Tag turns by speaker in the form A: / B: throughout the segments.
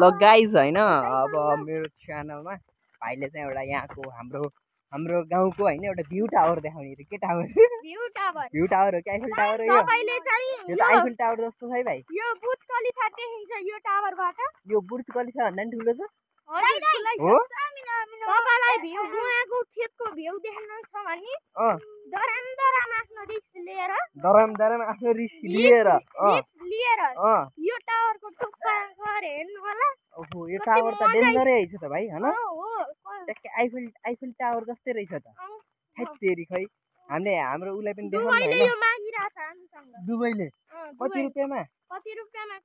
A: ल गाइज हैन अब मेरो च्यानलमा भाइले चाहिँ एउटा यहाँको हाम्रो गाउँको हैन एउटा भ्यू टावर देखाउने रे के टावर भ्यू टावर हो कि आइफल टावर हो यो यो त आइफल टावर जस्तो छ है भाइ
B: यो बुर्ज खलिफा देखिन्छ यो टावरबाट
A: यो बुर्ज खलिफा भन्दा नि ठुलो छ
B: हो तपाईलाई भ्यू गुवाको खेतको भ्यू देख्न छ भने दराम आफ्नो रिस्क लिएर यो टावरको टुप्पा गएर हेर्नु होला
A: ओहो यो टावर त डेन्जरै रहेछ त भाइ हैन ट्याक्कै आइफल टावर जस्तै रहेछ त हेत्तेरी खै हाम्रो उलाई पनि देखाउन हैन
B: यो मागिराछ हामीसँग
A: दुबईले कति रुपैयाँमा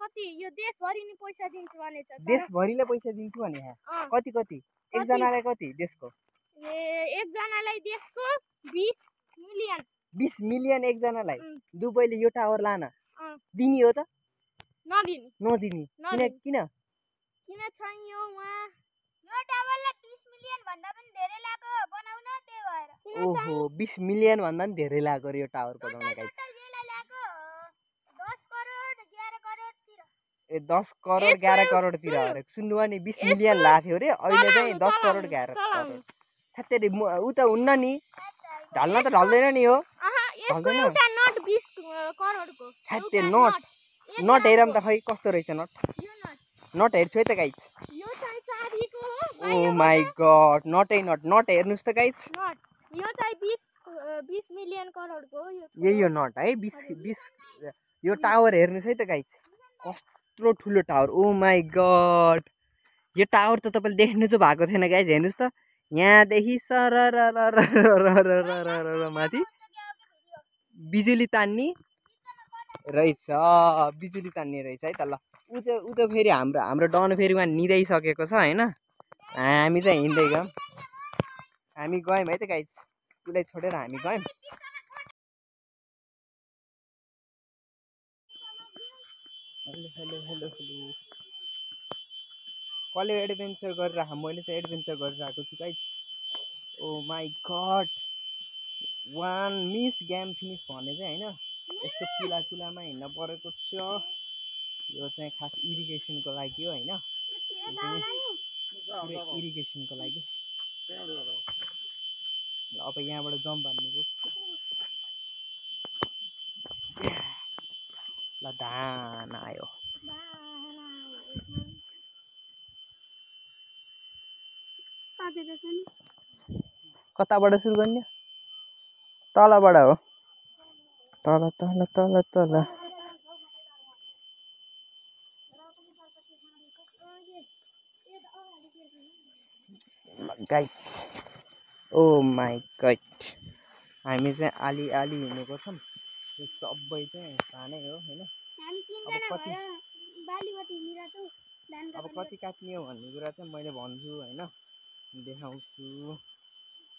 B: कति यो देशभरि नि पैसा दिन्छु भनेछ
A: देशभरिले पैसा दिन्छु भने कति एकजनालाई कति देशको
B: एकजनालाई देशको 20
A: मिलियन एकजनालाई दुबईले यो टावर लान दिनी हो त नदिनी किन
B: छैन यो टावरलाई 20 मिलियन भन्दा पनि धेरै लाग्यो बनाउन त्यही भएर
A: ओहो 20 मिलियन भन्दा पनि धेरै लाग्यो यो टावर बनाउन गाइस 10 करोड 11 करोड तिर अरे सुन्नु नि 20 मिलियन लाग्थ्यो रे अहिले चाहिँ 10 करोड 11 करोड ठ्यात्तेरी उ त हुन्न नि ढल्न त ढल्दैन नि हो
B: यसको एउटा नट 20 करोडको
A: ठ्यात्ते नट हेरम त खै कस्तो रहेछ नट हेर्छु है त गाइस
B: यो चाहिँ चाबीको हो
A: ओ माय गॉड नट हेर्नुस् त गाइस
B: यो चाहिँ 20 मिलियन करोडको हो
A: यही हो नट है 20 यो टावर हेर्नुस् है त गाइस कस्तो ठुलो टावर ओ माय गॉड यो टावर त तपाईले देख्नु चाहिँ भएको थिएन गाइस हेर्नुस् त यहाँदेखि माथि बिजुली तान्ने रहेछ है त ल उ त फेरि हाम्रो डन फेरि उहाँ निदाइसकेको छ हैन हामी चाहिँ हिँड्दै गयौँ हामी गयौँ है त गाइस उसलाई छोडेर हामी गयौँ हेलो कसले एडभेन्चर गरिरहेको मैले चाहिँ एडभेन्चर गरिरहेको छु guys oh my God one miss game finish भने चाहिँ हैन यस्तो कुलामा हिँड्न परेको छ यो चाहिँ खास इरिगेसनको लागि हो हैन इरिगेसनको लागि अब यहाँबाट जम्प हान्नुको ल धान आयो कताबाट सुरु गर्ने तलबाट हो तल गाइस ओ माई गॉड हामी चाहिँ आली हिँडेको छौँ यो सबै चाहिँ धानै हो हैन अब कति काट्ने हो भन्ने कुरा चाहिँ मैले भन्छु हैन देखाउँछु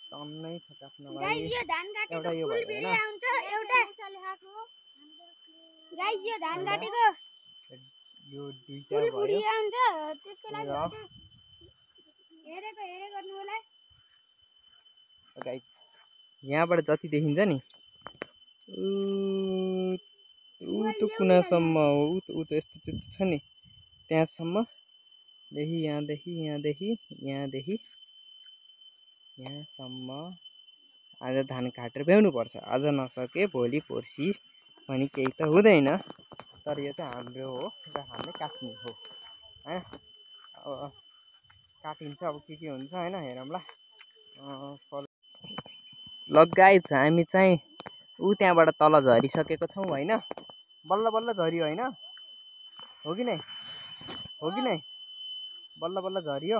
A: टन्नै छ काट्नलाई एउटा यो भयो हैन
B: गाइस यो धान काटेको
A: यो दुईटा भयो
B: त्यसको लागि हेरे गर्नु होला
A: गाइस यहाँबाट जति देखिन्छ नि उ त कुनासम्म हो उ त यस्तो छ नि त्यहाँसम्म यहाँदेखि यहाँसम्म आज धान काटेर भ्याउनु पर्छ आज नसके भोलि पर्सि पनि केही त हुँदैन तर यो चाहिँ हाम्रो हो र हामीले काट्ने हो हैन अब काटिन्छ अब के हुन्छ हैन हेरौँला ल गाइस हामी चाहिँ उ त्यहाँबाट तल झरिसकेको छौँ हैन बल्ल झरियो हैन हो कि नै बल्ल झरियो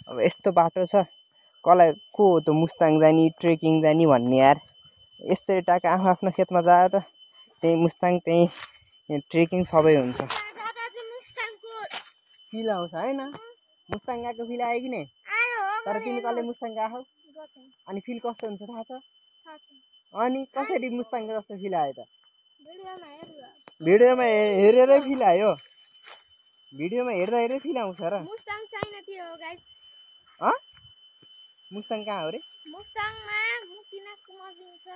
A: अब यस्तो बाटो छ कसलाई को हो त मुस्ताङ जाने ट्रेकिङ जाने भन्ने यार यस्तै टाका आफ्नो खेतमा जायो त त्यही मुस्ताङ त्यही ट्रेकिङ सबै हुन्छ फिल आउँछ हैन मुस्ताङ गएको फिल आयो कि नै तर तिमी कहिले मुस्ताङ गएको अनि फिल कस्तो हुन्छ थाहा छ अनि कसरी मुस्ताङ जस्तो फिल आयो त भिडियोमा हेरेरै फिल आयो भिडियोमा हेर्दा फिल आउँछ र
B: मुस्ताङ चाइना थियो गाइस
A: मुस्ताङ कहाँ हो रे
B: मुस्ताङमा मुक्तिनाथको मन्दिर छ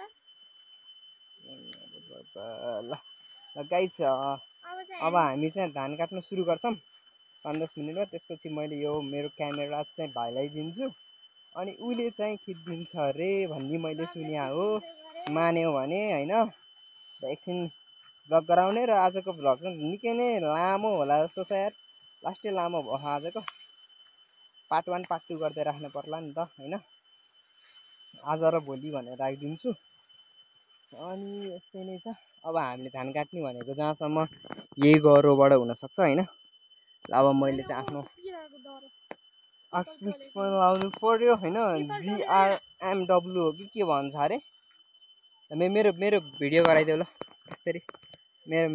A: ल गाइस अब हामी चाहिँ धान काट्न सुरु गर्छौँ 5-10 मिनेटमा। त्यसपछि मैले यो मेरो क्यामेरा चाहिँ भाइलाई दिन्छु अनि उले चाहिँ खिचिदिन्छ अरे भन्ने मैले सुने हो। मान्यो भने होइन एकछिन भ्लग गराउने। र आजको भ्लग चाहिँ निकै नै लामो होला जस्तो छ यार, लास्टै लामो भयो आजको। पार्ट 1 पार्ट 2 गर्दै राख्नु पर्ला नि त होइन। आज र भोलि भनेर राखिदिन्छु। अनि यस्तै नै छ। अब हामीले धान काट्ने भनेको जहाँसम्म यही गह्रोबाट हुनसक्छ होइन। अब मैले चाहिँ आफ्नो आउटफिटमा लाउनु पर्यो होइन। GRMW हो कि के भन्छ अरे। मेरो मेरो भिडियो गराइदेऊ ल यसरी। मेरो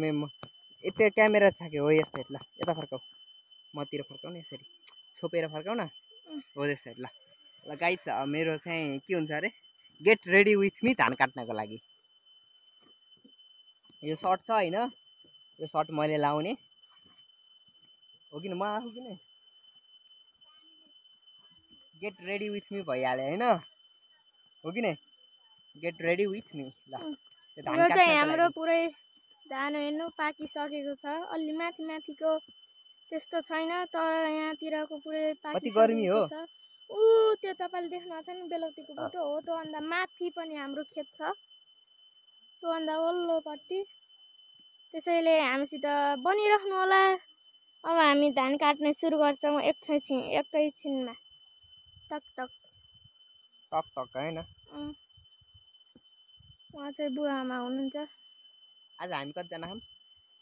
A: यता क्यामेरा छ कि हो यस्तै ल, यता फर्काऊ मतिर फर्काउ न, यसरी छोपेर फर्काउ न हो त्यसरी ल। ल गाइस मेरो चाहिँ के हुन्छ अरे, गेट रेडी विथ मी धान काट्नको लागि। यो सर्ट छ होइन, यो सर्ट मैले लाउने हो किन म आफू किन गेट रेडी विथ मी भइहाल्यो होइन हो कि नै। गेट रेडी विथ मी ल।
B: यो चाहिँ हाम्रो पुरै धान हेर्नु पाकिसकेको छ। अलि माथि माथिको त्यस्तो छैन, तर यहाँतिरको पुरै पाकिसकेको छ। त्यो तपाईँले देख्नुहुन्छ नि बेलौतीको बुटो हो, त्योभन्दा माथि पनि हाम्रो खेत छ, त्योभन्दा वल्लोपट्टि। त्यसैले हामीसित बनिराख्नु होला। अब हामी धान काट्न सुरु गर्छौँ एकैछिनमा। टक टक
A: टक टक होइन।
B: उहाँ चाहिँ बुवा आमा हुनुहुन्छ।
A: आज हामी कतिजना छौँ?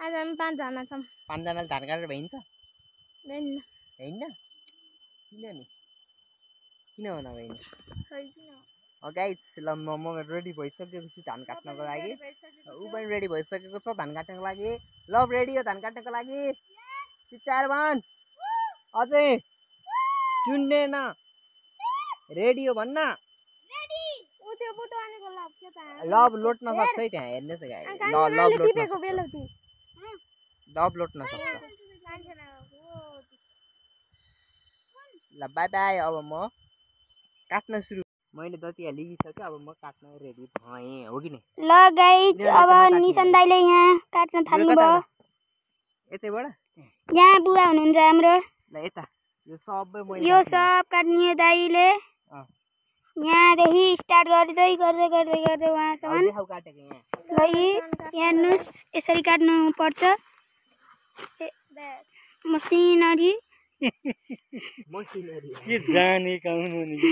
B: आज हामी 5 जना छौँ।
A: 5 जनाले धान काटेर भइन्छ?
B: भएन।
A: होइन किन नि, किन भन भएन? गाइस ल म रेडी भइसकेपछि धान काट्नको लागि। ऊ पनि रेडी भइसकेको छ धान काट्नको लागि। ल रेडी हो धान काट्नको लागि। चिच्चाएर भन् अझै सुन्दैन। रेडी हो भन्न। लभ लोट्न सक्छ है त्यहाँ हेर्नुहोस् है। लभ लोट्न सक्छ। ल बाई बाई। अब म काट्न सुरु। मैले जति लिइसकेँ अब म काट्न रेडी भएँ हो कि नि।
B: ल गाइज अब निसन दाइले यहाँ काट्न थाल्नुभयो।
A: यतैबाट
B: यहाँ बुवा हुनुहुन्छ हाम्रो।
A: ल यता यो सबै मैले
B: यो सब काट्ने दाइले यहाँदेखि स्टार्ट गर्दै गर्दै गर्दै गर्दै वहाँसम्म। ल हेर्नुहोस् यसरी काट्नु पर्छ। मसिनरी
A: के जाने काउनु नि के।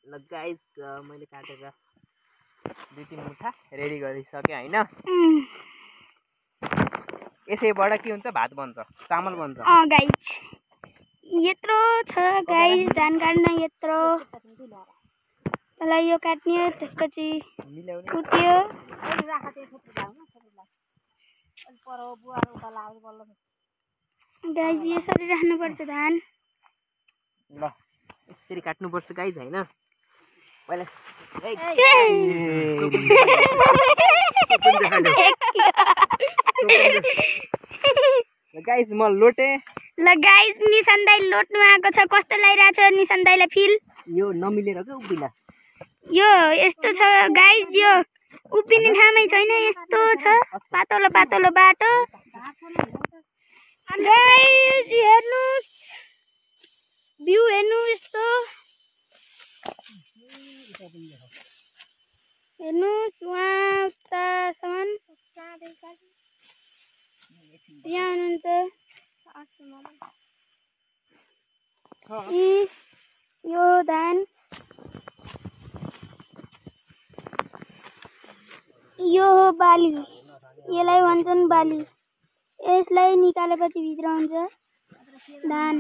A: ल गाइस मैले काटेर 2-3 मुठा रेडी गरिसकेँ होइन। यसैबाट के हुन्छ, भात बन्छ, चामल बन्छ।
B: गाइस यत्रो छ गाइस धान काट्न यत्रो। मलाई यो काट्ने त्यसपछि कुट्यो। गाइस यसरी राख्नुपर्छ धान।
A: ल यसरी काट्नुपर्छ गाइस होइन। पहिला गाइस म लोटे।
B: ल गाइस निसन दाइ लोट्नु आएको छ। कस्तो लागिरहेछ निसन दाइलाई फिल?
A: यो नमिलेर के उभिला।
B: यो यस्तो छ गाइस, यो उभिने ठाउँमै छैन, यस्तो छ पातलो पातलो बाटो। गाइस हेर्नुस् भ्यू हेर्नु यस्तो। हेर्नुस् वहाँ उतासम्म यहाँ हुनुहुन्छ। यो धान यो हो बाली, यसलाई भन्छन् बाली। यसलाई निकालेपछि भित्र हुन्छ धान।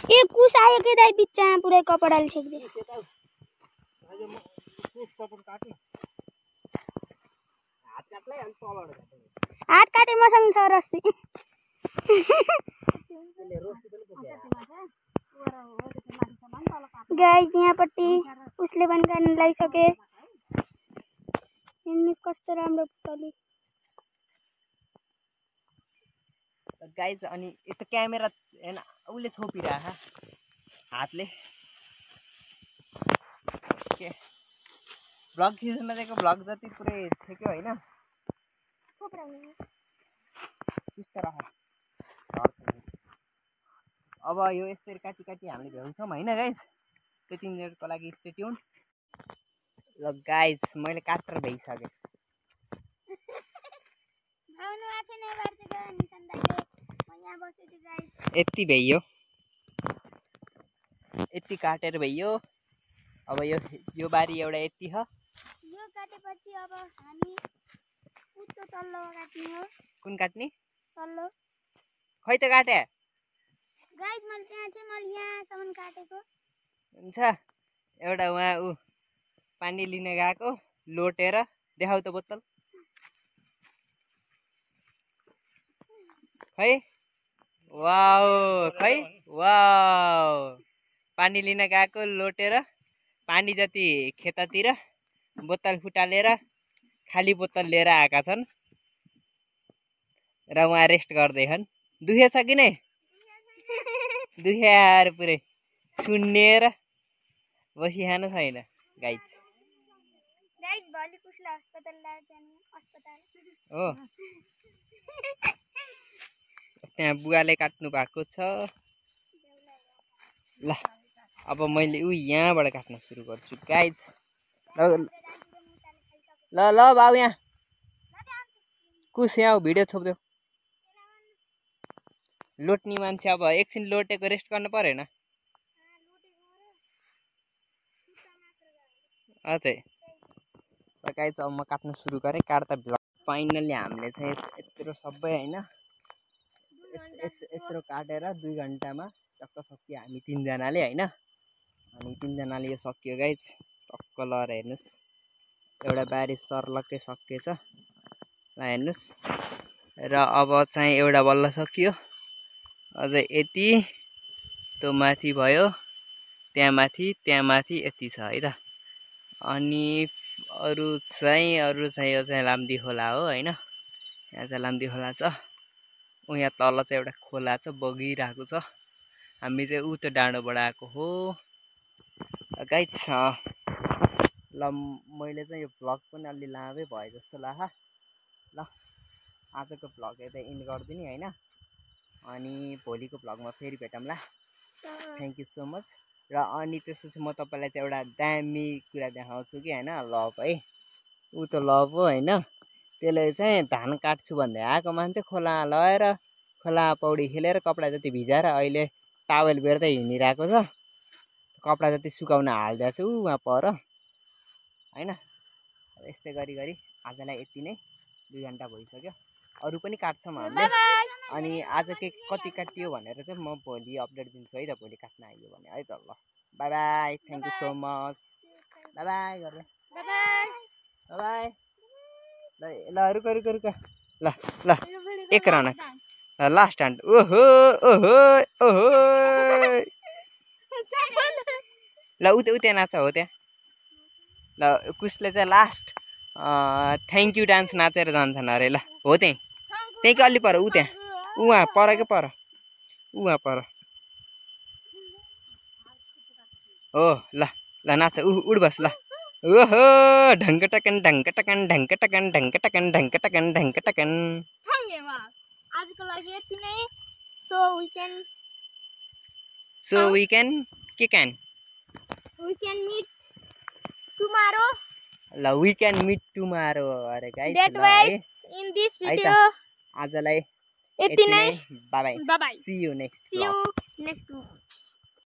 B: ए कुस आयो के दाइ बिचमा पुरै कपडाले छेक्दै। हात काटे मसँग छ रस्सी। गाइस यहाँपट्टि उसले पनि काट्न लागिसके। हेर्नुहोस् कस्तो राम्रो पुतली।
A: गाइस अनि यस्तो क्यामेरा हैन उसले छोपिरहेछ हातले। के भ्लग खिच्न नदिएको भ्लग जति पुरै ठेक्यो होइन अब यो यसरी काटी काटी हामीले भ्याउँछौँ होइन गाइस त्यति मिनटको लागि स्टे ट्युन ल गाइस मैले काटेर भ्याइसकेँ यति भ्याइयो यति काटेर भ्याइयो अब यो बारी एउटा यति छ
B: यो काटेपछि अब हामी उच्च तल्लो काट्ने हो
A: कुन काट्ने
B: तल्लो
A: खै त काटे
B: गाइस मैले यहाँसम्म काटेको
A: हुन्छ एउटा उहाँ पानी लिन गएको लोटेर देखाउ त बोतल खै वाउ खै वाउ पानी लिन गएको लोटेर पानी जति खेततिर बोतल फुटालेर खाली बोतल लिएर आएका छन् र उहाँ रेस्ट गर्दैछन् दुखेछ कि नै दुख्याएर पुरै सुन्नेर बसिखानु छैन गाइस
B: भोलि कुसलाई अस्पताल लाने अस्पताल
A: हो त्यहाँ बुवाले काट्नु भएको छ ल अब मैले यहाँबाट काट्न सुरु गर्छु गाइस ल ल बाउ यहाँ कुस यहाँ भिडियो छोप्देऊ लोट्ने मान्छे अब एकछिन लोटेको रेस्ट गर्नु परेन अझै गाइस अब म काट्न सुरु गरेँ काट्दा भ्लग फाइनल्ली हामीले चाहिँ यत्रो सबै होइन यत्रो काटेर 2 घन्टामा टक्क सकियो हामी तीनजनाले होइन अनि तीनजनाले यो सकियो गाइस टक्क लएर हेर्नुहोस् एउटा बारी सर्लक्कै सकिएछ ल हेर्नुहोस् र अब चाहिँ एउटा बल्ल सकियो अझै यति त्यो माथि भयो त्यहाँ माथि यति छ है त अनि अरू चाहिँ यो चाहिँ लाम्दी खोला हो होइन यहाँ चाहिँ लाम्दी खोला छ यहाँ तल चाहिँ एउटा खोला छ बगिरहेको छ हामी चाहिँ त्यो डाँडोबाट आएको हो गाइस ल मैले चाहिँ यो भ्लग पनि अलि लामै भयो जस्तो लाग्छ ल आजको भ्लग यतै इन्ड गरिदिने होइन अनि भोलिको भ्लगमा फेरि भेटौँला थ्याङ्क यू सो मच र अनि त्यसपछि म तपाईँलाई चाहिँ एउटा दामी कुरा देखाउँछु कि होइन लभ है त लभ हो होइन त्यसले चाहिँ धान काट्छु भन्दै आएको मान्छे खोला लगेर खोला पौडी खेलेर कपडा जति भिजाएर अहिले टावेल बेर्दै हिँडिरहेको छ कपडा जति सुकाउन हालिदिएको छु उहाँ पर होइन यस्तै गरी आजलाई यति नै 2 घन्टा भइसक्यो अरू पनि काट्छौँ हामीले अनि आज के कति काटियो भनेर चाहिँ म भोलि अपडेट दिन्छु है त भोलि काट्न आइयो भने है त ल by by thank you so much by by गरेर बाई ल रुक ल एक राउन्ड लास्ट ह्यान्ड ओहो ओहो ओहो ल उता नाच हो त्यहाँ ल कुसले चाहिँ लास्ट थ्याङ्क यू डान्स नाचेर जान्छन् अरे ल हो त्यहीँ कि अलि पर त्यहाँ उहाँ पर के पर उहाँ पर हो ल नाच उड बस ल ओहो ढङ्कटकन ढङ्कटकन ढङ्कटकन ढङ्कटकन ढङ्कटकन ढङ्कटकन
B: आजको लागि यति नै so we can meet tomorrow
A: ल वी क्यान मिट टुमारो अरे guys
B: date wise in this video
A: आजलाई
B: यति नै
A: bye bye
B: bye
A: see you next